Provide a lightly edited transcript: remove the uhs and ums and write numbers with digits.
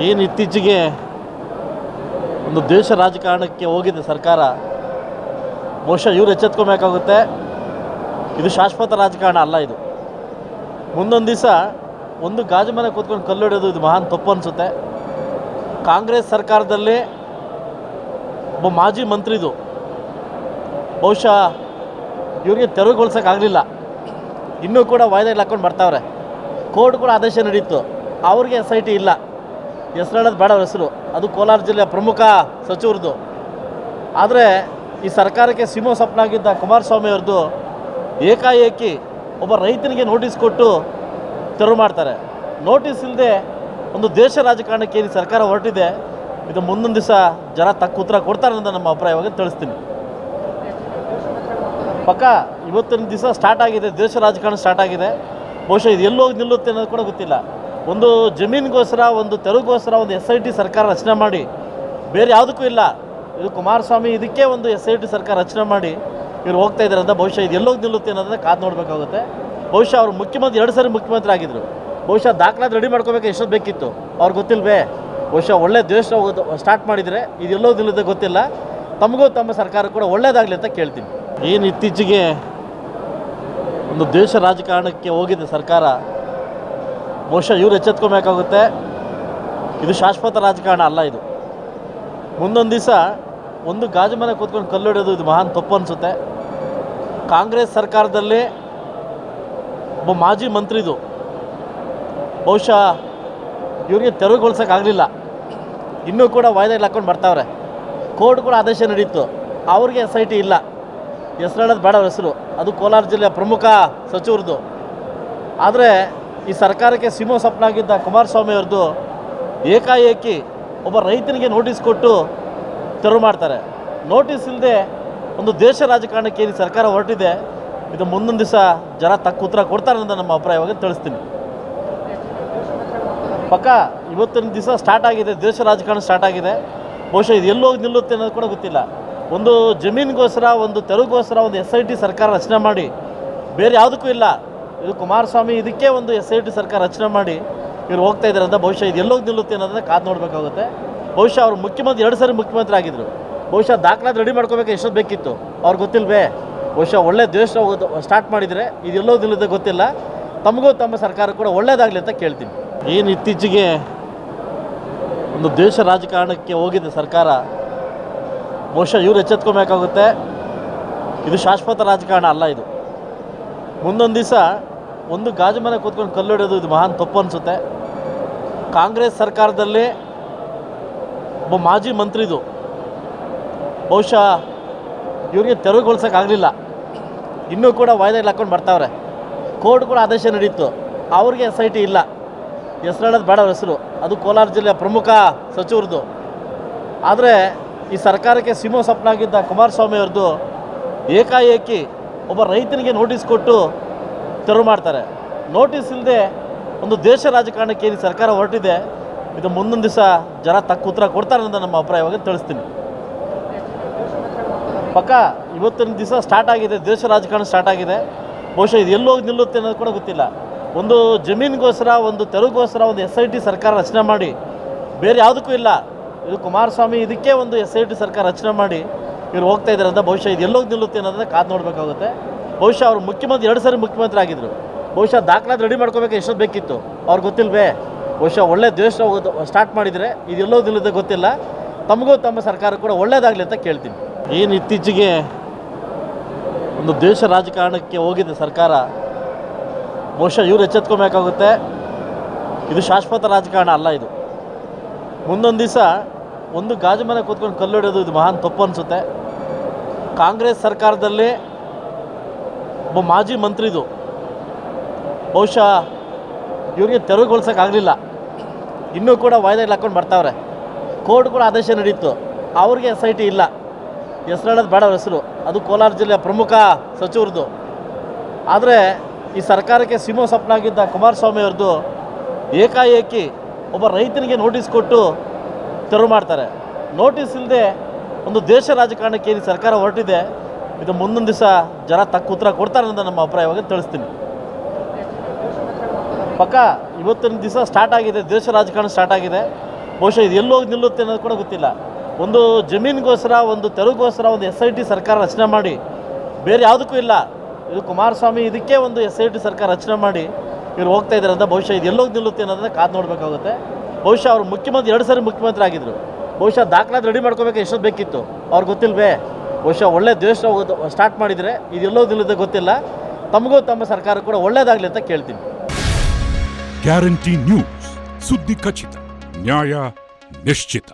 ಏನು ಇತ್ತೀಚೆಗೆ ಒಂದು ದೇಶ ರಾಜಕಾರಣಕ್ಕೆ ಹೋಗಿದೆ ಸರ್ಕಾರ, ಬಹುಶಃ ಇವರು ಎಚ್ಚೆತ್ಕೊಬೇಕಾಗುತ್ತೆ. ಇದು ಶಾಶ್ವತ ರಾಜಕಾರಣ ಅಲ್ಲ. ಇದು ಮುಂದೊಂದು ದಿವಸ ಒಂದು ಗಾಜು ಮನೆ ಕೂತ್ಕೊಂಡು ಕಲ್ಲು ಹೊಡೆಯೋದು ಇದು ಮಹಾನ್ ತಪ್ಪು ಅನಿಸುತ್ತೆ. ಕಾಂಗ್ರೆಸ್ ಸರ್ಕಾರದಲ್ಲಿ ಒಬ್ಬ ಮಾಜಿ ಮಂತ್ರಿದು ಬಹುಶಃ ಇವರಿಗೆ ತೆರವುಗೊಳಿಸೋಕ್ಕಾಗಲಿಲ್ಲ, ಇನ್ನೂ ಕೂಡ ವಾಯ್ದೆಗಳು ಹಾಕ್ಕೊಂಡು ಬರ್ತಾವ್ರೆ. ಕೋರ್ಟ್ ಕೂಡ ಆದೇಶ ನಡೀತು, ಅವ್ರಿಗೆ SIT ಇಲ್ಲ. ಹೆಸರು ಹೇಳೋದು ಬೇಡ ಅವ್ರ ಹೆಸರು, ಅದು ಕೋಲಾರ ಜಿಲ್ಲೆಯ ಪ್ರಮುಖ ಸಚಿವರದು. ಆದರೆ ಈ ಸರ್ಕಾರಕ್ಕೆ ಸಿಂಹ ಸ್ವಪ್ನಾಗಿದ್ದ ಕುಮಾರಸ್ವಾಮಿ ಅವ್ರದ್ದು ಏಕಾಏಕಿ ಒಬ್ಬ ರೈತನಿಗೆ ನೋಟಿಸ್ ಕೊಟ್ಟು ತೆರವು ಮಾಡ್ತಾರೆ. ನೋಟಿಸ್ ಇಲ್ಲದೆ ಒಂದು ದೇಶ ರಾಜಕಾರಣಕ್ಕೆ ಈ ಸರ್ಕಾರ ಹೊರಟಿದೆ. ಇದು ಮುಂದೊಂದು ದಿವಸ ಜನ ತಕ್ಕ ಉತ್ತರ ಕೊಡ್ತಾರೆ ಅಂತ ನಮ್ಮ ಅಭಿಪ್ರಾಯವಾಗಿ ತಿಳಿಸ್ತೀನಿ. ಪಕ್ಕ ಇವತ್ತಿನ ದಿವಸ ಸ್ಟಾರ್ಟ್ ಆಗಿದೆ, ದೇಶ ರಾಜಕಾರಣ ಸ್ಟಾರ್ಟ್ ಆಗಿದೆ. ಬಹುಶಃ ಇದು ಎಲ್ಲೋಗಿ ನಿಲ್ಲುತ್ತೆ ಅನ್ನೋದು ಕೂಡ ಗೊತ್ತಿಲ್ಲ. ಒಂದು ಜಮೀನಿಗೋಸ್ಕರ, ಒಂದು ತೆರವುಗೋಸ್ಕರ ಒಂದು SIT ಸರ್ಕಾರ ರಚನೆ ಮಾಡಿ ಬೇರೆ ಯಾವುದಕ್ಕೂ ಇಲ್ಲ. ಇದು ಕುಮಾರಸ್ವಾಮಿ ಇದಕ್ಕೆ ಒಂದು SIT ಸರ್ಕಾರ ರಚನೆ ಮಾಡಿ ಇವ್ರು ಹೋಗ್ತಾ ಇದ್ದಾರೆ ಅಂತ ಬಹುಶಃ ಇದು ಎಲ್ಲೋಗಿ ನಿಲ್ಲುತ್ತೆ ಅನ್ನೋದನ್ನ ಕಾದು ನೋಡಬೇಕಾಗುತ್ತೆ. ಬಹುಶಃ ಅವರು ಮುಖ್ಯಮಂತ್ರಿ 2 ಸಾರಿ ಮುಖ್ಯಮಂತ್ರಿ ಆಗಿದ್ದರು. ಬಹುಶಃ ದಾಖಲಾತಿ ರೆಡಿ ಮಾಡ್ಕೋಬೇಕು, ಎಷ್ಟೊತ್ತು ಬೇಕಿತ್ತು ಅವ್ರಿಗೆ ಗೊತ್ತಿಲ್ವೇ? ಬಹುಶಃ ಒಳ್ಳೆ ದೇಶ ಸ್ಟಾರ್ಟ್ ಮಾಡಿದರೆ ಇದು ಎಲ್ಲೋಗಿ ನಿಲ್ಲುತ್ತೆ ಗೊತ್ತಿಲ್ಲ. ತಮಗೂ ತಮ್ಮ ಸರ್ಕಾರ ಕೂಡ ಒಳ್ಳೇದಾಗಲಿ ಅಂತ ಕೇಳ್ತೀನಿ. ಏನು ಇತ್ತೀಚೆಗೆ ಒಂದು ದೇಶ ರಾಜಕಾರಣಕ್ಕೆ ಹೋಗಿದೆ ಸರ್ಕಾರ, ಬಹುಶಃ ಇವರು ಎಚ್ಚೆತ್ಕೊಬೇಕಾಗುತ್ತೆ. ಇದು ಶಾಶ್ವತ ರಾಜಕಾರಣ ಅಲ್ಲ. ಇದು ಮುಂದೊಂದು ದಿವಸ ಒಂದು ಗಾಜು ಮನೆ ಕೂತ್ಕೊಂಡು ಕಲ್ಲು ಹೊಡೆಯೋದು ಇದು ಮಹಾನ್ ತಪ್ಪು ಅನಿಸುತ್ತೆ. ಕಾಂಗ್ರೆಸ್ ಸರ್ಕಾರದಲ್ಲಿ ಒಬ್ಬ ಮಾಜಿ ಮಂತ್ರಿದು ಬಹುಶಃ ಇವರಿಗೆ ತೆರವುಗೊಳಿಸೋಕ್ಕಾಗಲಿಲ್ಲ, ಇನ್ನೂ ಕೂಡ ವಾಯ್ದೆಗಳು ಹಾಕ್ಕೊಂಡು ಬರ್ತಾವ್ರೆ. ಕೋರ್ಟ್ ಕೂಡ ಆದೇಶ ನಡೀತು, ಅವ್ರಿಗೆ SIT ಇಲ್ಲ. ಹೆಸರು ಹೇಳೋದು ಬೇಡ ಅವ್ರ ಹೆಸರು, ಅದು ಕೋಲಾರ ಜಿಲ್ಲೆಯ ಪ್ರಮುಖ ಸಚಿವರದು. ಆದರೆ ಈ ಸರ್ಕಾರಕ್ಕೆ ಸಿಂಹ ಸ್ವಪ್ನಾಗಿದ್ದ ಕುಮಾರಸ್ವಾಮಿ ಅವ್ರದ್ದು ಏಕಾಏಕಿ ಒಬ್ಬ ರೈತನಿಗೆ ನೋಟಿಸ್ ಕೊಟ್ಟು ತೆರವು ಮಾಡ್ತಾರೆ. ನೋಟಿಸ್ ಇಲ್ಲದೆ ಒಂದು ದೇಶ ರಾಜಕಾರಣಕ್ಕೆ ಈ ಸರ್ಕಾರ ಹೊರಟಿದೆ. ಇದು ಮುಂದೊಂದು ದಿವಸ ಜನ ತಕ್ಕ ಉತ್ತರ ಕೊಡ್ತಾರೆ ಅಂತ ನಮ್ಮ ಅಭಿಪ್ರಾಯವಾಗಿ ತಿಳಿಸ್ತೀನಿ. ಪಕ್ಕ ಇವತ್ತಿನ ದಿವಸ ಸ್ಟಾರ್ಟ್ ಆಗಿದೆ, ದೇಶ ರಾಜಕಾರಣ ಸ್ಟಾರ್ಟ್ ಆಗಿದೆ. ಬಹುಶಃ ಇದು ಎಲ್ಲೋಗಿ ನಿಲ್ಲುತ್ತೆ ಅನ್ನೋದು ಕೂಡ ಗೊತ್ತಿಲ್ಲ. ಒಂದು ಜಮೀನಿಗೋಸ್ಕರ, ಒಂದು ತೆರವುಗೋಸ್ಕರ ಒಂದು SIT ಸರ್ಕಾರ ರಚನೆ ಮಾಡಿ ಬೇರೆ ಯಾವುದಕ್ಕೂ ಇಲ್ಲ. ಇದು ಕುಮಾರಸ್ವಾಮಿ ಇದಕ್ಕೆ ಒಂದು SIT ಸರ್ಕಾರ ರಚನೆ ಮಾಡಿ ಇವ್ರು ಹೋಗ್ತಾ ಇದ್ದಾರೆ ಅಂತ ಬಹುಶಃ ಇದು ಎಲ್ಲೋಗಿ ನಿಲ್ಲುತ್ತೆ ಅನ್ನೋದನ್ನ ಕಾದು ನೋಡಬೇಕಾಗುತ್ತೆ. ಬಹುಶಃ ಅವರು ಮುಖ್ಯಮಂತ್ರಿ 2 ಸಾರಿ ಮುಖ್ಯಮಂತ್ರಿ ಆಗಿದ್ದರು. ಬಹುಶಃ ದಾಖಲಾತಿ ರೆಡಿ ಮಾಡ್ಕೋಬೇಕು, ಎಷ್ಟೊತ್ತು ಬೇಕಿತ್ತು ಅವ್ರಿಗೆ ಗೊತ್ತಿಲ್ವೇ? ಬಹುಶಃ ಒಳ್ಳೆ ದೇಶ ಸ್ಟಾರ್ಟ್ ಮಾಡಿದರೆ ಇದು ಎಲ್ಲೋಗಿ ನಿಲ್ಲುತ್ತೆ ಗೊತ್ತಿಲ್ಲ. ತಮಗೂ ತಮ್ಮ ಸರ್ಕಾರ ಕೂಡ ಒಳ್ಳೇದಾಗಲಿ ಅಂತ ಕೇಳ್ತೀನಿ. ಏನು ಇತ್ತೀಚೆಗೆ ಒಂದು ದೇಶ ರಾಜಕಾರಣಕ್ಕೆ ಹೋಗಿದೆ ಸರ್ಕಾರ, ಬಹುಶಃ ಇವರು ಎಚ್ಚೆತ್ಕೊಬೇಕಾಗುತ್ತೆ. ಇದು ಶಾಶ್ವತ ರಾಜಕಾರಣ ಅಲ್ಲ. ಇದು ಮುಂದೊಂದು ದಿವಸ ಒಂದು ಗಾಜು ಮನೆ ಕೂತ್ಕೊಂಡು ಕಲ್ಲು ಹೊಡೆಯೋದು ಇದು ಮಹಾನ್ ತಪ್ಪು ಅನಿಸುತ್ತೆ. ಕಾಂಗ್ರೆಸ್ ಸರ್ಕಾರದಲ್ಲಿ ಒಬ್ಬ ಮಾಜಿ ಮಂತ್ರಿದು ಬಹುಶಃ ಇವರಿಗೆ ತೆರವುಗೊಳಿಸೋಕ್ಕಾಗಲಿಲ್ಲ, ಇನ್ನೂ ಕೂಡ ವಾಯ್ದೆಗಳು ಹಾಕ್ಕೊಂಡು ಬರ್ತಾವ್ರೆ. ಕೋರ್ಟ್ ಕೂಡ ಆದೇಶ ನಡೀತು, ಅವ್ರಿಗೆ SIT ಇಲ್ಲ. ಹೆಸರು ಹೇಳೋದು ಬೇಡ ಅವ್ರ ಹೆಸರು, ಅದು ಕೋಲಾರ ಜಿಲ್ಲೆಯ ಪ್ರಮುಖ ಸಚಿವರದು. ಆದರೆ ಈ ಸರ್ಕಾರಕ್ಕೆ ಸಿಂಹ ಸ್ವಪ್ನಾಗಿದ್ದ ಕುಮಾರಸ್ವಾಮಿ ಅವ್ರದ್ದು ಏಕಾಏಕಿ ಒಬ್ಬ ರೈತನಿಗೆ ನೋಟಿಸ್ ಕೊಟ್ಟು ತೆರವು ಮಾಡ್ತಾರೆ. ನೋಟಿಸ್ ಇಲ್ಲದೆ ಒಂದು ದೇಶ ರಾಜಕಾರಣಕ್ಕೆ ಈ ಸರ್ಕಾರ ಹೊರಟಿದೆ. ಇದು ಮುಂದೊಂದು ದಿವಸ ಜನ ತಕ್ಕ ಉತ್ತರ ಕೊಡ್ತಾರೆ ಅಂತ ನಮ್ಮ ಅಭಿಪ್ರಾಯವಾಗಿ ತಿಳಿಸ್ತೀನಿ. ಪಕ್ಕ ಇವತ್ತಿನ ದಿವಸ ಸ್ಟಾರ್ಟ್ ಆಗಿದೆ, ದೇಶ ರಾಜಕಾರಣ ಸ್ಟಾರ್ಟ್ ಆಗಿದೆ. ಬಹುಶಃ ಇದು ಎಲ್ಲೋಗಿ ನಿಲ್ಲುತ್ತೆ ಅನ್ನೋದು ಕೂಡ ಗೊತ್ತಿಲ್ಲ. ಒಂದು ಜಮೀನಿಗೋಸ್ಕರ, ಒಂದು ತೆರವುಗೋಸ್ಕರ ಒಂದು SIT ಸರ್ಕಾರ ರಚನೆ ಮಾಡಿ ಬೇರೆ ಯಾವುದಕ್ಕೂ ಇಲ್ಲ. ಇದು ಕುಮಾರಸ್ವಾಮಿ ಇದಕ್ಕೆ ಒಂದು SIT ಸರ್ಕಾರ ರಚನೆ ಮಾಡಿ ಇವ್ರು ಹೋಗ್ತಾ ಇದ್ದಾರೆ ಅಂತ ಬಹುಶಃ ಇದು ಎಲ್ಲೋಗಿ ನಿಲ್ಲುತ್ತೆ ಅನ್ನೋದನ್ನ ಕಾದು ನೋಡಬೇಕಾಗುತ್ತೆ. ಬಹುಶಃ ಅವರು ಮುಖ್ಯಮಂತ್ರಿ 2 ಸಾರಿ ಮುಖ್ಯಮಂತ್ರಿ ಆಗಿದ್ದರು. ಬಹುಶಃ ದಾಖಲಾತಿ ರೆಡಿ ಮಾಡ್ಕೋಬೇಕು, ಎಷ್ಟೊತ್ತು ಬೇಕಿತ್ತು ಅವ್ರಿಗೆ ಗೊತ್ತಿಲ್ವೇ? ಬಹುಶಃ ಒಳ್ಳೆ ದೇಶ ಸ್ಟಾರ್ಟ್ ಮಾಡಿದರೆ ಇದು ಎಲ್ಲೋಗಿ ನಿಲ್ಲುತ್ತೆ ಗೊತ್ತಿಲ್ಲ. ತಮಗೂ ತಮ್ಮ ಸರ್ಕಾರ ಕೂಡ ಒಳ್ಳೇದಾಗಲಿ ಅಂತ ಕೇಳ್ತೀನಿ. ಏನು ಇತ್ತೀಚೆಗೆ ಒಂದು ದೇಶ ರಾಜಕಾರಣಕ್ಕೆ ಹೋಗಿದೆ ಸರ್ಕಾರ, ಬಹುಶಃ ಇವರು ಎಚ್ಚೆತ್ಕೊಬೇಕಾಗುತ್ತೆ. ಇದು ಶಾಶ್ವತ ರಾಜಕಾರಣ ಅಲ್ಲ. ಇದು ಮುಂದೊಂದು ದಿವಸ ಒಂದು ಗಾಜು ಮನೆ ಕೂತ್ಕೊಂಡು ಕಲ್ಲು ಹೊಡೆಯೋದು ಇದು ಮಹಾನ್ ತಪ್ಪು ಅನಿಸುತ್ತೆ. ಕಾಂಗ್ರೆಸ್ ಸರ್ಕಾರದಲ್ಲಿ ಒಬ್ಬ ಮಾಜಿ ಮಂತ್ರಿದು ಬಹುಶಃ ಇವರಿಗೆ ತೆರವುಗೊಳಿಸೋಕ್ಕಾಗಲಿಲ್ಲ, ಇನ್ನೂ ಕೂಡ ವಾಯ್ದೆಗಳು ಹಾಕ್ಕೊಂಡು ಬರ್ತಾವ್ರೆ. ಕೋರ್ಟ್ ಕೂಡ ಆದೇಶ ನಡೀತು, ಅವ್ರಿಗೆ SIT ಇಲ್ಲ. ಹೆಸರು ಹೇಳೋದು ಬೇಡ ಅವ್ರ ಹೆಸರು, ಅದು ಕೋಲಾರ ಜಿಲ್ಲೆಯ ಪ್ರಮುಖ ಸಚಿವರದು. ಆದರೆ ಈ ಸರ್ಕಾರಕ್ಕೆ ಸಿಂಹ ಸ್ವಪ್ನಾಗಿದ್ದ ಕುಮಾರಸ್ವಾಮಿ ಅವ್ರದ್ದು ಏಕಾಏಕಿ ಒಬ್ಬ ರೈತನಿಗೆ ನೋಟಿಸ್ ಕೊಟ್ಟು ತೆರವು ಮಾಡ್ತಾರೆ. ನೋಟಿಸ್ ಇಲ್ಲದೆ ಒಂದು ದೇಶ ರಾಜಕಾರಣಕ್ಕೆ ಈ ಸರ್ಕಾರ ಹೊರಟಿದೆ. ಇದು ಮುಂದೊಂದು ದಿವಸ ಜನ ತಕ್ಕ ಉತ್ತರ ಕೊಡ್ತಾರೆ ಅಂತ ನಮ್ಮ ಅಭಿಪ್ರಾಯವಾಗಿ ತಿಳಿಸ್ತೀನಿ. ಪಕ್ಕ ಇವತ್ತಿನ ದಿವಸ ಸ್ಟಾರ್ಟ್ ಆಗಿದೆ, ದೇಶ ರಾಜಕಾರಣ ಸ್ಟಾರ್ಟ್ ಆಗಿದೆ. ಬಹುಶಃ ಇದು ಎಲ್ಲೋಗಿ ನಿಲ್ಲುತ್ತೆ ಅನ್ನೋದು ಕೂಡ ಗೊತ್ತಿಲ್ಲ. ಒಂದು ಜಮೀನಿಗೋಸ್ಕರ, ಒಂದು ತೆರವುಗೋಸ್ಕರ ಒಂದು SIT ಸರ್ಕಾರ ರಚನೆ ಮಾಡಿ ಬೇರೆ ಯಾವುದಕ್ಕೂ ಇಲ್ಲ. ಇದು ಕುಮಾರಸ್ವಾಮಿ ಇದಕ್ಕೆ ಒಂದು SIT ಸರ್ಕಾರ ರಚನೆ ಮಾಡಿ ಇವ್ರು ಹೋಗ್ತಾ ಇದ್ದಾರೆ ಅಂತ ಬಹುಶಃ ಇದು ಎಲ್ಲೋಗಿ ನಿಲ್ಲುತ್ತೆ ಅನ್ನೋದನ್ನ ಕಾದು ನೋಡಬೇಕಾಗುತ್ತೆ. ಬಹುಶಃ ಅವರು ಮುಖ್ಯಮಂತ್ರಿ 2 ಸಾರಿ ಮುಖ್ಯಮಂತ್ರಿ ಆಗಿದ್ದರು. ಬಹುಶಃ ದಾಖಲಾತಿ ರೆಡಿ ಮಾಡ್ಕೋಬೇಕು ಎಷ್ಟೊತ್ತು ಬೇಕಿತ್ತು ಅವ್ರಿಗೆ ಗೊತ್ತಿಲ್ವೇ? ಬಹುಶಃ ಒಳ್ಳೆ ದೇಶ ಸ್ಟಾರ್ಟ್ ಮಾಡಿದರೆ ಇದು ಎಲ್ಲೋಗಿ ನಿಲ್ಲುತ್ತೆ ಗೊತ್ತಿಲ್ಲ. ತಮಗೂ ತಮ್ಮ ಸರ್ಕಾರ ಕೂಡ ಒಳ್ಳೇದಾಗಲಿ ಅಂತ ಕೇಳ್ತೀನಿ. ಗ್ಯಾರಂಟಿ ನ್ಯೂಸ್, ಸುದ್ದಿ ಖಚಿತ, ನ್ಯಾಯ ನಿಶ್ಚಿತ.